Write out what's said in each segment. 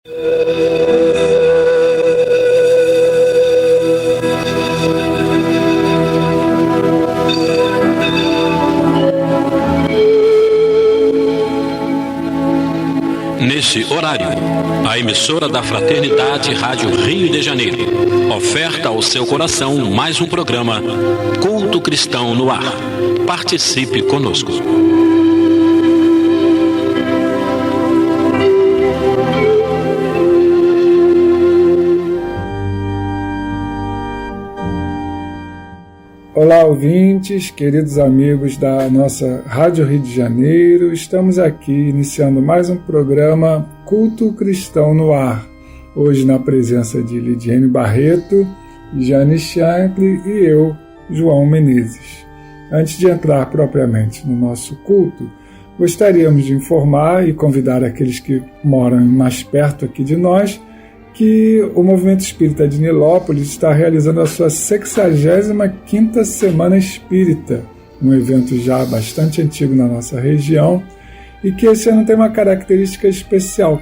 Nesse horário, a emissora da Fraternidade Rádio Rio de Janeiro oferta ao seu coração mais um programa Culto Cristão no Ar. Participe conosco. Olá, ouvintes, queridos amigos da nossa Rádio Rio de Janeiro. Estamos aqui iniciando mais um programa Culto Cristão no Ar. Hoje na presença de Lidiane Barreto, Jane Shankly e eu, João Menezes. Antes de entrar propriamente no nosso culto, gostaríamos de informar e convidar aqueles que moram mais perto aqui de nós que o Movimento Espírita de Nilópolis está realizando a sua 65ª Semana Espírita, um evento já bastante antigo na nossa região e que esse ano tem uma característica especial.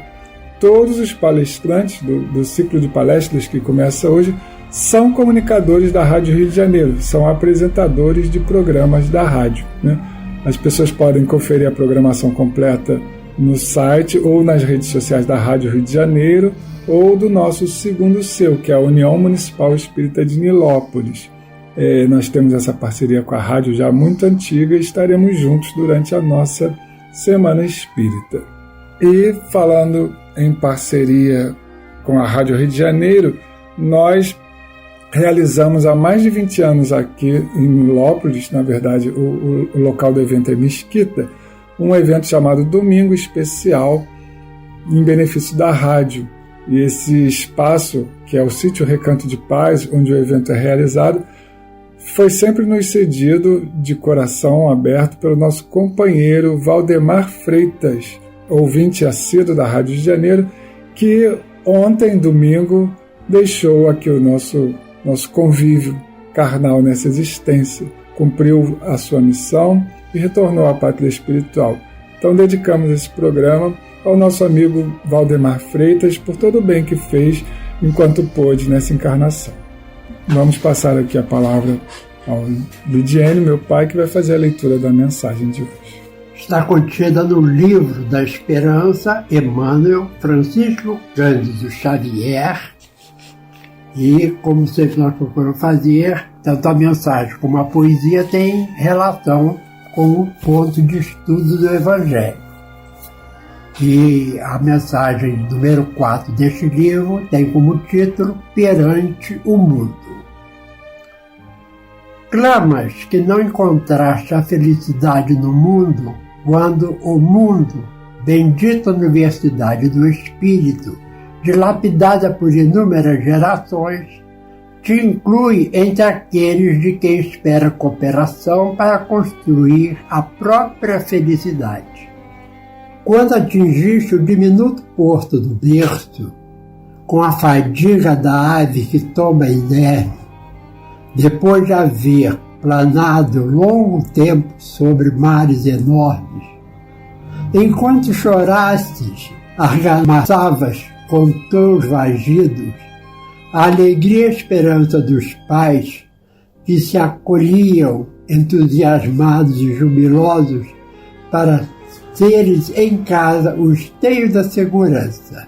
Todos os palestrantes do ciclo de palestras que começa hoje são comunicadores da Rádio Rio de Janeiro, são apresentadores de programas da rádio, né? As pessoas podem conferir a programação completa no site ou nas redes sociais da Rádio Rio de Janeiro ou do nosso segundo seu, que é a União Municipal Espírita de Nilópolis. Nós temos essa parceria com a rádio já muito antiga e estaremos juntos durante a nossa Semana Espírita. E falando em parceria com a Rádio Rio de Janeiro, nós realizamos há mais de 20 anos aqui em Nilópolis, na verdade o local do evento é Mesquita, um evento chamado Domingo Especial em benefício da rádio. E esse espaço, que é o Sítio Recanto de Paz, onde o evento é realizado, foi sempre nos cedido de coração aberto pelo nosso companheiro Valdemar Freitas, ouvinte assíduo da Rádio de Janeiro, que ontem, domingo, deixou aqui o nosso convívio carnal nessa existência, cumpriu a sua missão e retornou à pátria espiritual. Então dedicamos esse programa ao nosso amigo Valdemar Freitas por todo o bem que fez enquanto pôde nessa encarnação. Vamos passar aqui a palavra ao Lidiane, meu pai, que vai fazer a leitura da mensagem de hoje. Está contida no Livro da Esperança, Emmanuel, Francisco Cândido Xavier, e, como sempre nós procuramos fazer, tanto a mensagem como a poesia tem relação com o ponto de estudo do Evangelho. E a mensagem número 4 deste livro tem como título Perante o Mundo. Clamas que não encontraste a felicidade no mundo quando o mundo, bendita Universidade do Espírito, dilapidada por inúmeras gerações, te inclui entre aqueles de quem espera cooperação para construir a própria felicidade. Quando atingiste o diminuto porto do berço, com a fadiga da ave que toma inércia, depois de haver planado longo tempo sobre mares enormes, enquanto chorastes, argamassavas com teus vagidos a alegria e a esperança dos pais que se acolhiam entusiasmados e jubilosos para teres em casa o esteio da segurança.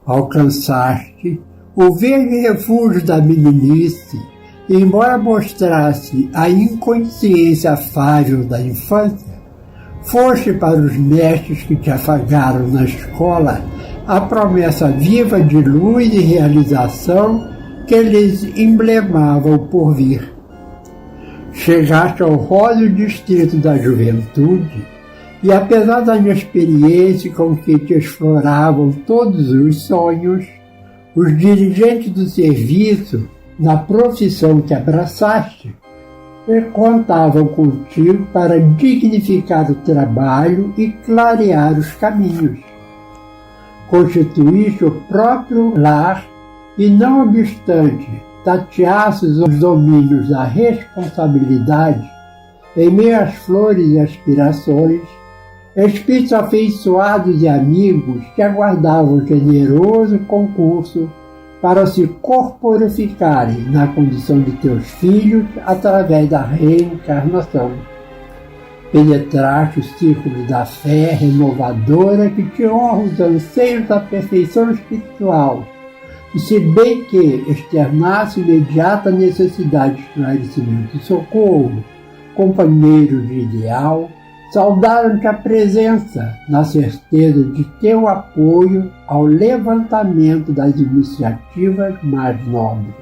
Alcançaste o verde refúgio da meninice, e, embora mostrasse a inconsciência afável da infância, foste para os mestres que te afagaram na escola a promessa viva de luz e realização que lhes emblemava o porvir. Chegaste ao róseo distrito da juventude, e apesar da inexperiência com que te exploravam todos os sonhos, os dirigentes do serviço, na profissão que abraçaste, contavam contigo para dignificar o trabalho e clarear os caminhos. Constituíste o próprio lar e, não obstante, tateasses os domínios da responsabilidade, em meio às flores e aspirações, Espíritos afeiçoados e amigos que aguardavam o generoso concurso para se corporificarem na condição de teus filhos através da reencarnação. Penetraste o círculo da fé renovadora que te honra os anseios da perfeição espiritual, e se bem que externasse imediata necessidade de esclarecimento e socorro, companheiros de ideal, saudaram-te a presença, na certeza de teu apoio ao levantamento das iniciativas mais nobres.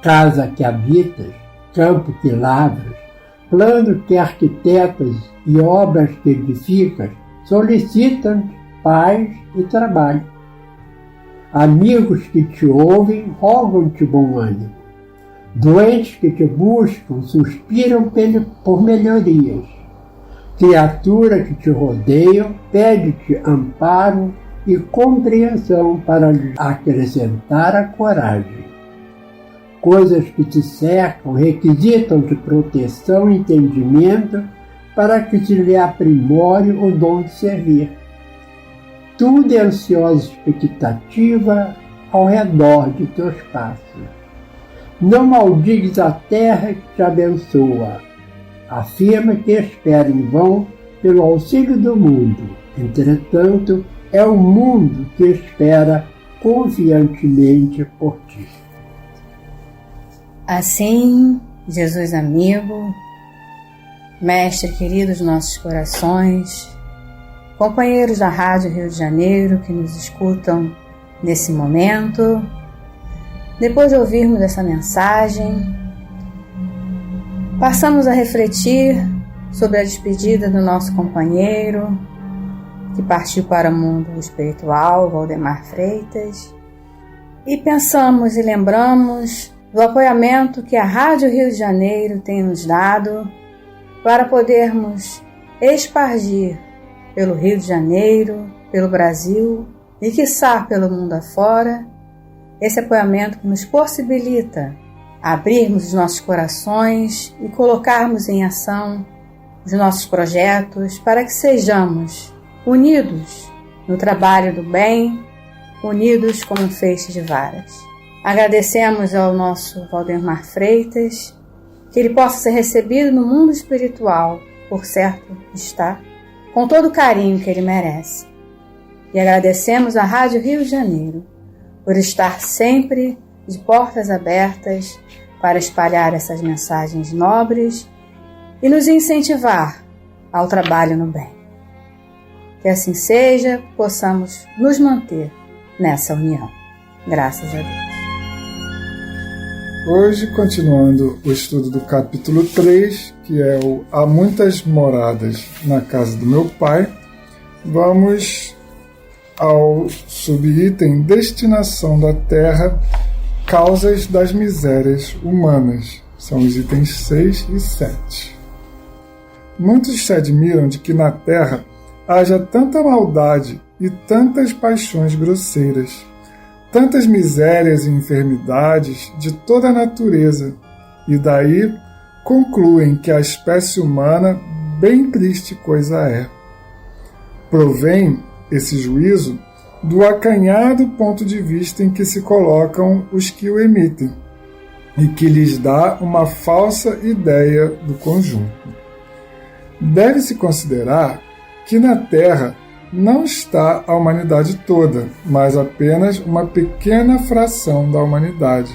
Casa que habitas, campo que lavras, plano que arquitetas e obras que edificas, solicitam-te paz e trabalho. Amigos que te ouvem, rogam-te bom ânimo. Doentes que te buscam, suspiram por melhorias. Criaturas que te rodeiam, pede-te amparo e compreensão para lhe acrescentar a coragem. Coisas que te cercam requisitam-te proteção e entendimento para que te lhe aprimore o dom de servir. Tudo é ansiosa expectativa ao redor de teus passos. Não maldigues a terra que te abençoa. Afirma que espera em vão pelo auxílio do mundo. Entretanto, é o mundo que espera confiantemente por ti. Assim, Jesus amigo, Mestre querido dos nossos corações, companheiros da Rádio Rio de Janeiro que nos escutam nesse momento, depois de ouvirmos essa mensagem, passamos a refletir sobre a despedida do nosso companheiro que partiu para o mundo espiritual, Valdemar Freitas, e pensamos e lembramos do apoiamento que a Rádio Rio de Janeiro tem nos dado para podermos espargir pelo Rio de Janeiro, pelo Brasil e, quiçá, pelo mundo afora, esse apoiamento que nos possibilita abrirmos os nossos corações e colocarmos em ação os nossos projetos para que sejamos unidos no trabalho do bem, unidos como um feixe de varas. Agradecemos ao nosso Valdemar Freitas, que ele possa ser recebido no mundo espiritual, por certo está, com todo o carinho que ele merece. E agradecemos à Rádio Rio de Janeiro por estar sempre de portas abertas para espalhar essas mensagens nobres e nos incentivar ao trabalho no bem. Que assim seja, possamos nos manter nessa união. Graças a Deus. Hoje, continuando o estudo do capítulo 3, que é o Há Muitas Moradas na Casa do Meu Pai, vamos ao subitem Destinação da Terra, Causas das Misérias Humanas. São os itens 6 e 7. Muitos se admiram de que na Terra haja tanta maldade e tantas paixões grosseiras, tantas misérias e enfermidades de toda a natureza, e daí concluem que a espécie humana bem triste coisa é. Provém esse juízo do acanhado ponto de vista em que se colocam os que o emitem, e que lhes dá uma falsa ideia do conjunto. Deve-se considerar que na Terra não está a humanidade toda, mas apenas uma pequena fração da humanidade.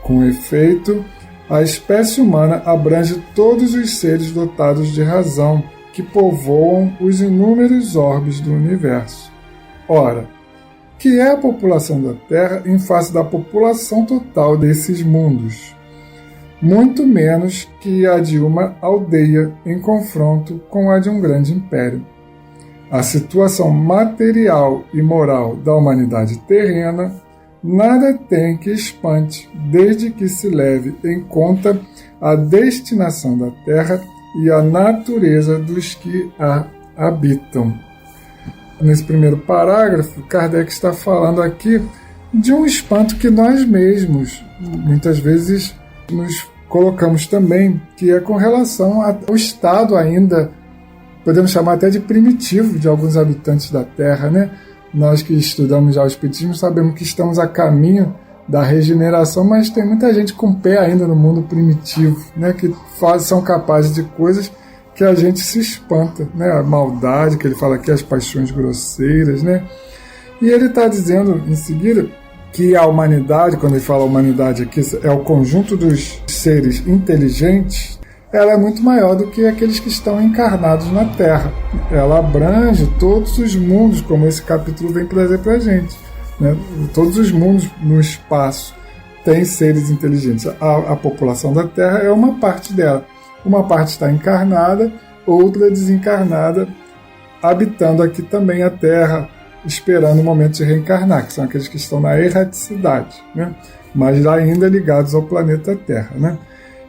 Com efeito, a espécie humana abrange todos os seres dotados de razão que povoam os inúmeros orbes do universo. Ora, que é a população da Terra em face da população total desses mundos? Muito menos que a de uma aldeia em confronto com a de um grande império. A situação material e moral da humanidade terrena nada tem que espante, desde que se leve em conta a destinação da Terra e a natureza dos que a habitam. Nesse primeiro parágrafo, Kardec está falando aqui de um espanto que nós mesmos, muitas vezes, nos colocamos também, que é com relação ao estado ainda podemos chamar até de primitivo de alguns habitantes da Terra, né? Nós que estudamos já o Espiritismo sabemos que estamos a caminho da regeneração, mas tem muita gente com o pé ainda no mundo primitivo, né? Que são capazes de coisas que a gente se espanta, né? A maldade, que ele fala aqui, as paixões grosseiras, né? E ele está dizendo em seguida que a humanidade, quando ele fala humanidade aqui, é o conjunto dos seres inteligentes, ela é muito maior do que aqueles que estão encarnados na Terra. Ela abrange todos os mundos, como esse capítulo vem trazer para a gente, né? Todos os mundos no espaço têm seres inteligentes. A população da Terra é uma parte dela. Uma parte está encarnada, outra desencarnada, habitando aqui também a Terra, esperando o momento de reencarnar, que são aqueles que estão na erraticidade, né? Mas ainda ligados ao planeta Terra, né?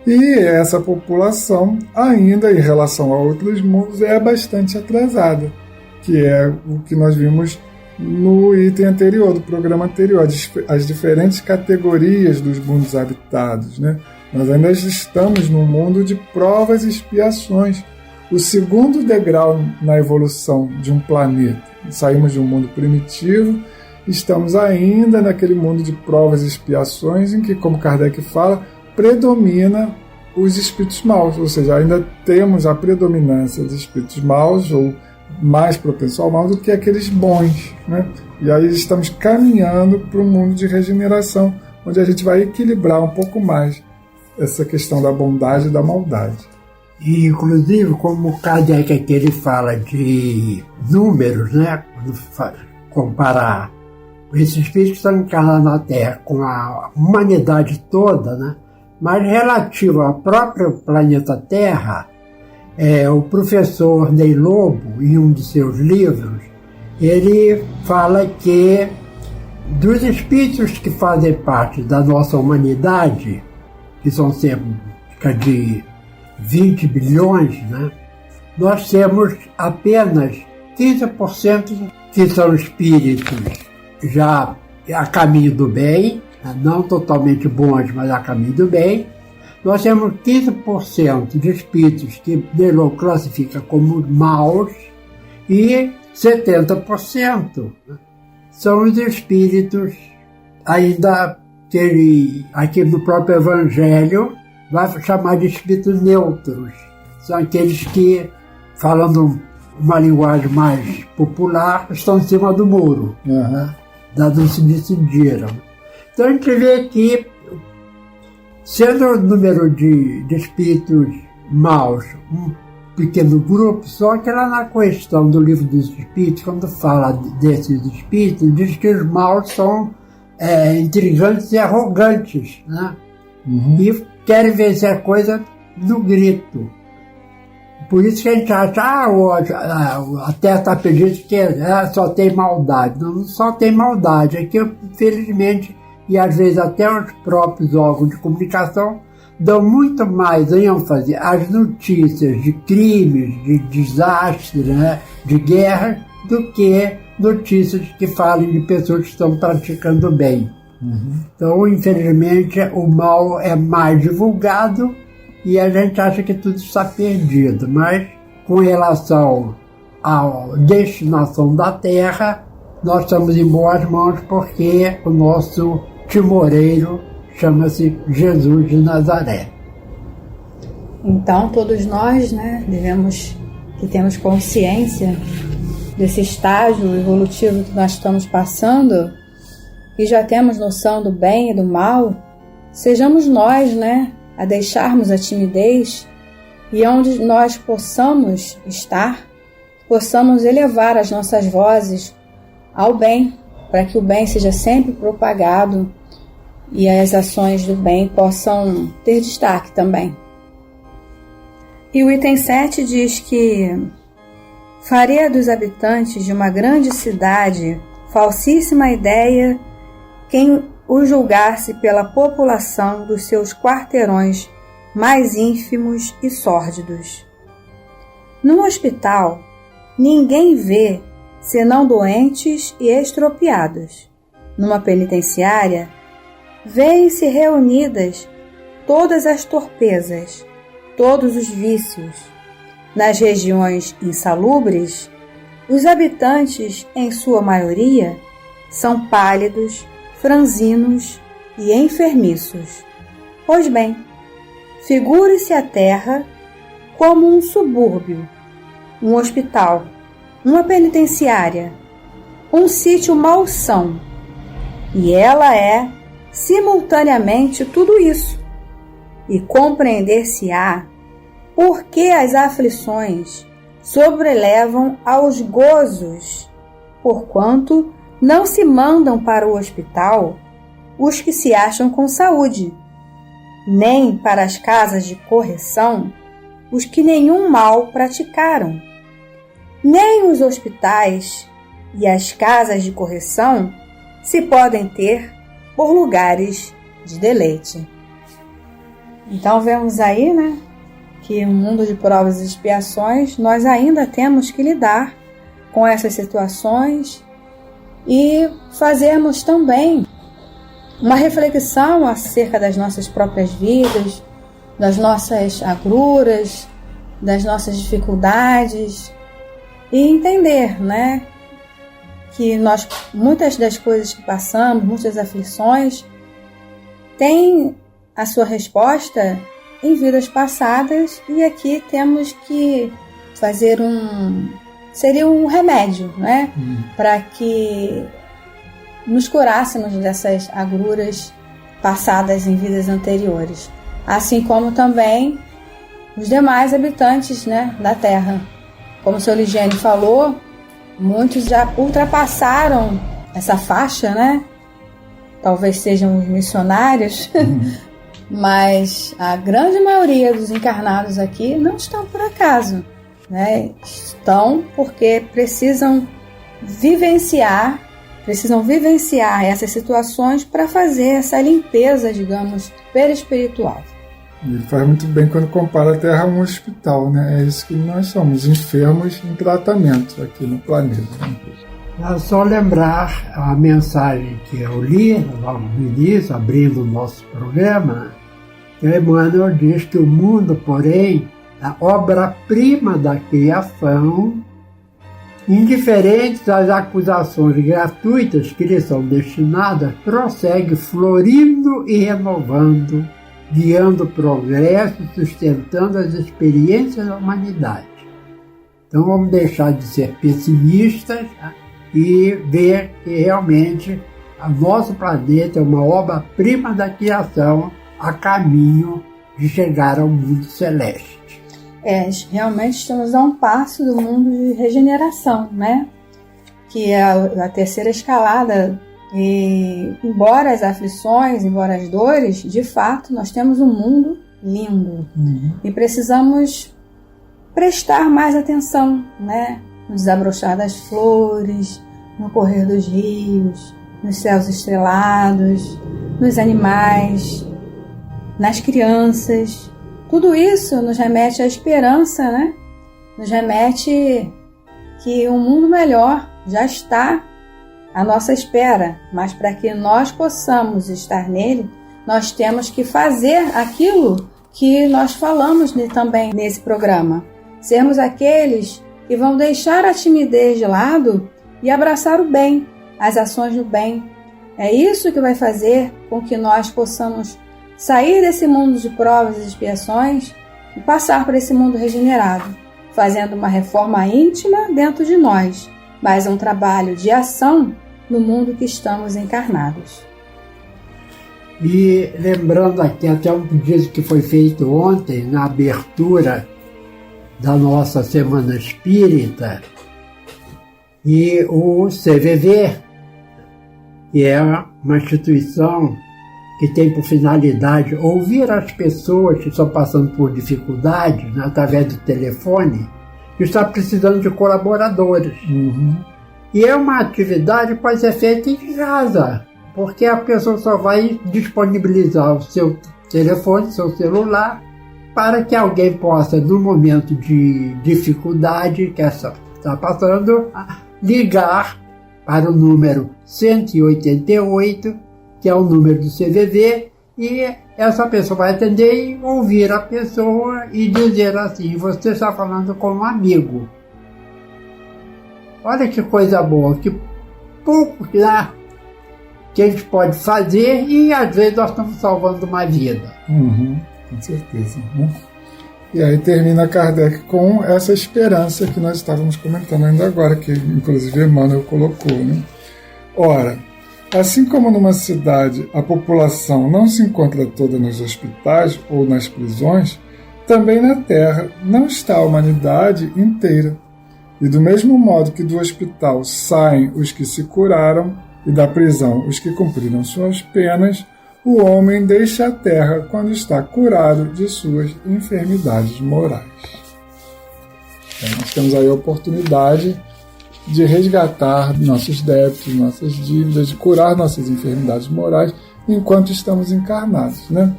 E essa população, ainda em relação a outros mundos, é bastante atrasada, que é o que nós vimos no item anterior, do programa anterior, as diferentes categorias dos mundos habitados, né? Nós ainda estamos num mundo de provas e expiações. O segundo degrau na evolução de um planeta. Saímos de um mundo primitivo, estamos ainda naquele mundo de provas e expiações em que, como Kardec fala, predomina os espíritos maus, ou seja, ainda temos a predominância dos espíritos maus, ou mais propenso ao mal do que aqueles bons, né? E aí estamos caminhando para um mundo de regeneração, onde a gente vai equilibrar um pouco mais essa questão da bondade e da maldade. E, inclusive, como o Kardec aqui ele fala de números, né? Quando comparar esses espíritos que estão encarnados na Terra com a humanidade toda, né? Mas relativo ao próprio planeta Terra, o professor Ney Lobo, em um de seus livros, ele fala que dos espíritos que fazem parte da nossa humanidade, que são cerca de 20 bilhões, né? Nós temos apenas 15% que são espíritos já a caminho do bem, não totalmente bons, mas a caminho do bem. Nós temos 15% de espíritos que Ney classifica como maus e 70% são os espíritos ainda que ele, aqui no próprio Evangelho, vai chamar de espíritos neutros. São aqueles que, falando uma linguagem mais popular, estão em cima do muro, não se decidiram. Então a gente vê que, sendo o número de espíritos maus um pequeno grupo, só que lá na questão do livro dos espíritos, quando fala desses espíritos, diz que os maus são intrigantes e arrogantes, né? E querem vencer a coisa no grito. Por isso que a gente acha, a Terra está pedindo que só tem maldade. Não só tem maldade, é que, infelizmente, e às vezes até os próprios órgãos de comunicação dão muito mais ênfase às notícias de crimes, de desastres, né, de guerra, do que notícias que falem de pessoas que estão praticando bem. Então, infelizmente, o mal é mais divulgado e a gente acha que tudo está perdido. Mas, com relação à destinação da Terra, nós estamos em boas mãos porque o nosso timoreiro chama-se Jesus de Nazaré. Então, todos nós, né, temos consciência desse estágio evolutivo que nós estamos passando e já temos noção do bem e do mal, sejamos nós, né, a deixarmos a timidez e onde nós possamos estar, possamos elevar as nossas vozes ao bem, para que o bem seja sempre propagado e as ações do bem possam ter destaque também. E o item 7 diz que faria dos habitantes de uma grande cidade falsíssima ideia quem o julgasse pela população dos seus quarteirões mais ínfimos e sórdidos. Num hospital, ninguém vê senão doentes e estropiados. Numa penitenciária, vêem-se reunidas todas as torpezas, todos os vícios. nas regiões insalubres, os habitantes, em sua maioria, são pálidos, franzinos e enfermiços. Pois bem, figure-se a Terra como um subúrbio, um hospital, uma penitenciária, um sítio malsão, e ela é, simultaneamente, tudo isso, e compreender-se-á por que as aflições sobrelevam aos gozos, porquanto não se mandam para o hospital os que se acham com saúde, nem para as casas de correção os que nenhum mal praticaram. Nem os hospitais e as casas de correção se podem ter por lugares de deleite. Então vemos aí, né, que no mundo de provas e expiações nós ainda temos que lidar com essas situações e fazermos também uma reflexão acerca das nossas próprias vidas, das nossas agruras, das nossas dificuldades e entender, né, que nós, muitas das coisas que passamos, muitas aflições, têm a sua resposta em vidas passadas, e aqui temos que fazer seria um remédio, né? Para que nos curássemos dessas agruras passadas em vidas anteriores, assim como também os demais habitantes, né, da Terra. Como o Sr. Ligênio falou, muitos já ultrapassaram essa faixa, né? Talvez sejam os missionários, mas a grande maioria dos encarnados aqui não estão por acaso, né? Estão porque precisam vivenciar essas situações para fazer essa limpeza, digamos, perispiritual. Ele faz muito bem quando compara a Terra a um hospital, né? É isso que nós somos, enfermos em tratamento aqui no planeta. É só lembrar a mensagem que eu li logo no início, abrindo o nosso programa, que Emmanuel diz que o mundo, porém, a obra-prima da criação, indiferentes às acusações gratuitas que lhe são destinadas, prossegue florindo e renovando, guiando o progresso e sustentando as experiências da humanidade. Então vamos deixar de ser pessimistas e ver que realmente o nosso planeta é uma obra-prima da criação a caminho de chegar ao mundo celeste. Realmente estamos a um passo do mundo de regeneração, né? Que é a terceira escalada. E embora as aflições, embora as dores, de fato nós temos um mundo lindo. E precisamos prestar mais atenção, né? No desabrochar das flores, no correr dos rios, nos céus estrelados, nos animais, nas crianças. Tudo isso nos remete à esperança, né? Nos remete que um mundo melhor já está à nossa espera, mas para que nós possamos estar nele, nós temos que fazer aquilo que nós falamos também nesse programa. Sermos aqueles que vão deixar a timidez de lado e abraçar o bem, as ações do bem. É isso que vai fazer com que nós possamos sair desse mundo de provas e expiações e passar para esse mundo regenerado, fazendo uma reforma íntima dentro de nós, mas um trabalho de ação no mundo que estamos encarnados. E lembrando aqui até um pedido que foi feito ontem na abertura da nossa Semana Espírita, e o CVV, que é uma instituição que tem por finalidade ouvir as pessoas que estão passando por dificuldades, né, através do telefone, que está precisando de colaboradores. E é uma atividade que pode ser feita em casa, porque a pessoa só vai disponibilizar o seu telefone, seu celular, para que alguém possa, no momento de dificuldade que essa está passando, ligar para o número 188, que é o número do CVV, e essa pessoa vai atender e ouvir a pessoa e dizer assim: você está falando com um amigo. Olha que coisa boa, que pouco que a gente pode fazer, e às vezes nós estamos salvando uma vida. Com certeza, né? E aí termina Kardec com essa esperança que nós estávamos comentando ainda agora, que inclusive Emmanuel colocou, né? Ora, assim como numa cidade a população não se encontra toda nos hospitais ou nas prisões, também na Terra não está a humanidade inteira. E do mesmo modo que do hospital saem os que se curaram e da prisão os que cumpriram suas penas, o homem deixa a terra quando está curado de suas enfermidades morais. Então, nós temos aí a oportunidade de resgatar nossos débitos, nossas dívidas, de curar nossas enfermidades morais enquanto estamos encarnados, né?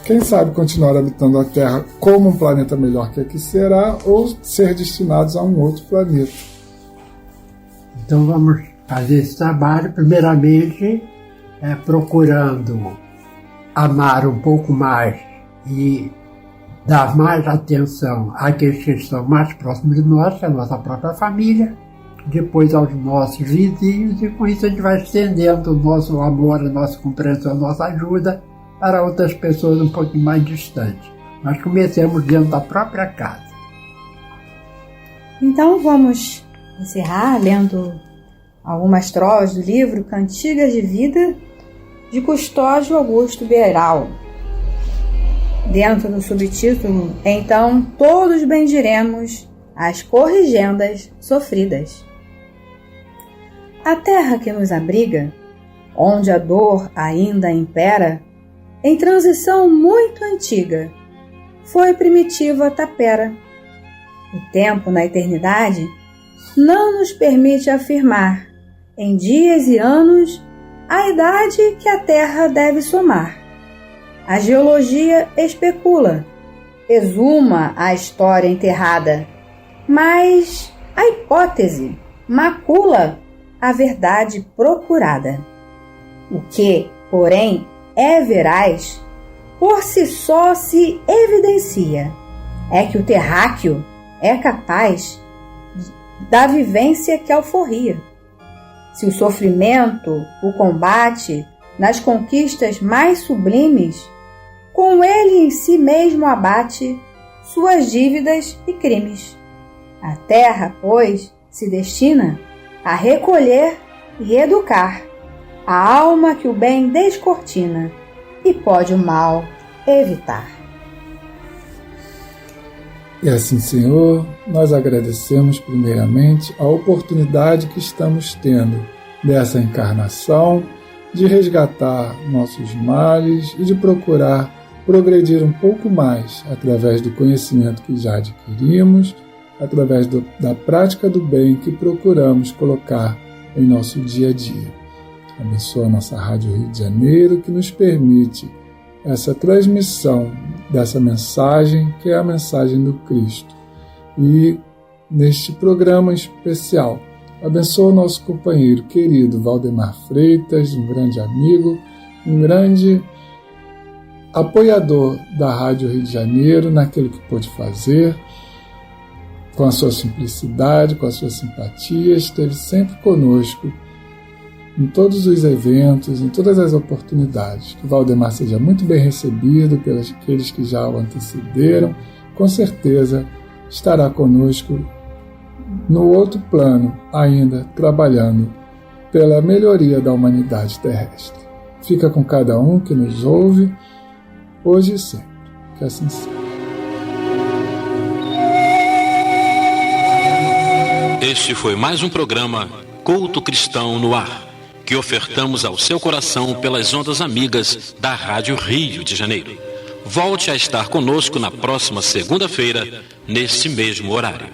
Quem sabe continuar habitando a Terra como um planeta melhor que aqui será, ou ser destinados a um outro planeta. Então vamos fazer esse trabalho, primeiramente, procurando amar um pouco mais e dar mais atenção àqueles que estão mais próximos de nós, que é a nossa própria família, depois aos nossos vizinhos, e com isso a gente vai estendendo o nosso amor, a nossa compreensão, a nossa ajuda para outras pessoas um pouquinho mais distantes. Nós comecemos dentro da própria casa. Então vamos encerrar lendo algumas trovas do livro Cantigas de Vida, de Custódio Augusto Beiral. Dentro do subtítulo, então todos bendiremos as corrigendas sofridas. A terra que nos abriga, onde a dor ainda impera, em transição muito antiga, foi primitiva tapera. O tempo na eternidade não nos permite afirmar, em dias e anos, a idade que a Terra deve somar. A geologia especula, exuma a história enterrada, mas a hipótese macula a verdade procurada. O que, porém, é veraz, por si só se evidencia, é que o terráqueo é capaz da vivência que alforria. Se o sofrimento o combate nas conquistas mais sublimes, com ele em si mesmo abate suas dívidas e crimes. A terra, pois, se destina a recolher e educar a alma que o bem descortina e pode o mal evitar. E assim, Senhor, nós agradecemos primeiramente a oportunidade que estamos tendo dessa encarnação, de resgatar nossos males e de procurar progredir um pouco mais através do conhecimento que já adquirimos, através da prática do bem que procuramos colocar em nosso dia a dia. Abençoa a nossa Rádio Rio de Janeiro, que nos permite essa transmissão dessa mensagem, que é a mensagem do Cristo. E neste programa especial, abençoa o nosso companheiro querido Valdemar Freitas, um grande amigo, um grande apoiador da Rádio Rio de Janeiro naquilo que pôde fazer, com a sua simplicidade, com a sua simpatia, esteve sempre conosco em todos os eventos, em todas as oportunidades. Que o Valdemar seja muito bem recebido pelos aqueles que já o antecederam. Com certeza estará conosco no outro plano, ainda trabalhando pela melhoria da humanidade terrestre. Fica com cada um que nos ouve, hoje e sempre. Que assim seja. Este foi mais um programa Culto Cristão no Ar, que ofertamos ao seu coração pelas ondas amigas da Rádio Rio de Janeiro. Volte a estar conosco na próxima segunda-feira, nesse mesmo horário.